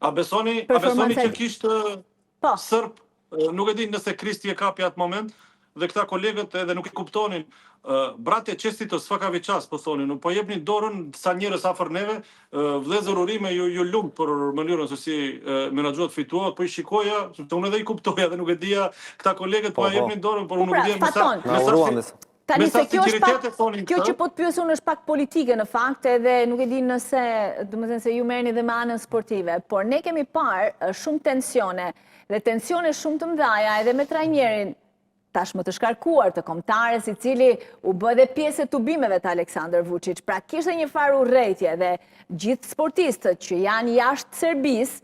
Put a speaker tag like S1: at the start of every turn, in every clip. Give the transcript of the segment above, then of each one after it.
S1: A besoni që kishte Sërb, nuk e di nëse Kristi e kapi atë moment, dhe këta kolegët edhe nuk e kuptonin, bratje qestitës s'faka qas, po thonin, po jepni dorën sa njerëz afër neve, vëllezër urime ju lumt për mënyrën se si menaxhohet fituohet, po I shikoja, sepse unë edhe I kuptoja dhe nuk e dija këta kolegët po jepni dorën, por unë nuk e di
S2: Tani se kjo që po të pyes unë është pak politike në fakt, edhe nuk e di nëse, domethënë se ju merrni dhe me anën sportive, por ne kemi parë shumë tensione dhe tensione shumë të mëdha edhe me trajnerin tashmë të shkarkuar të kombëtares I cili u bë dhe pjesë e tubimeve të Aleksandar Vučić. Pra kishte një farë urrëtie dhe gjithë sportistët që janë jashtë Serbisë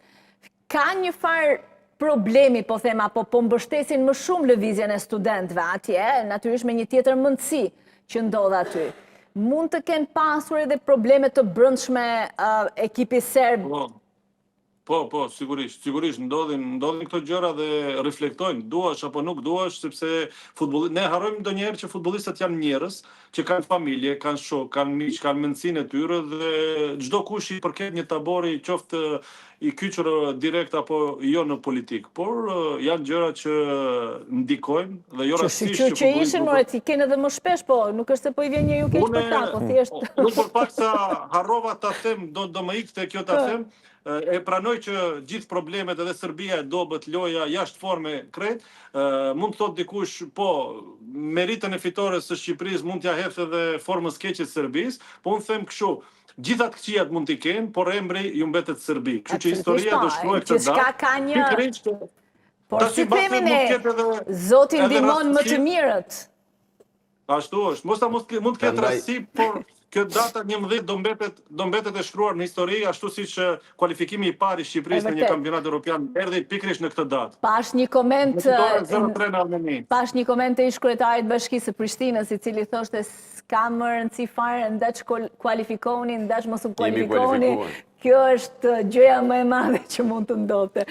S2: kanë një farë problemi, po them, apo po mbështesin më shumë lëvizjen e studentëve atje, natyrisht me një tjetër mundësi që ndodh aty. Mund të kenë pasur edhe probleme të brendshme ekipi serb?
S1: Po, sigurisht ndodhin këto gjëra dhe reflektojnë, duash apo nuk duash, sepse ne harrojmë ndonjëherë që futbollistët janë njerëz që kanë familje, kanë shok, kanë miq, kanë mendsinë e tyre dhe çdo kush I përket një tabori qoftë I kyçur direkt apo jo në politik, por janë gjëra që ndikojnë dhe jo rastësisht
S2: që ishin ti kanë edhe më shpesh, po nuk është se po I vjen njeriu keq për ta, po thjesht.
S1: Unë për pak sa harrova ta them, do më ikte kjo ta them. E pranoj që gjithë problemet edhe Serbia e dobët loja jashtë forme kret, mund të thot dikush, po, meritën e fitores së Shqipërisë mund t'ja hedhë edhe formës keqe të Serbisë, po unë them kështu, gjithat këqijat mund t'i kenë, por emri ju mbetet Serbi. Kështu që historia do shkruaj këtë datë.
S2: Por si themi ne, Zoti ndihmon më të mirët.
S1: Ashtu është, mund të ketë rasti, por kjo data 11 do mbetet e shkruar në histori, ashtu siç kualifikimi I parë I Shqipërisë në një kampionat evropian erdhi pikërisht në këtë datë.
S2: Pash një koment të ish kryetarit të Bashkisë së Prishtinës, I cili thoshte s'ka më rëndësi fare ndaç kualifikohuni, ndaç mos u kualifikohuni. Kjo është gjëja më e madhe që mund të ndodhte.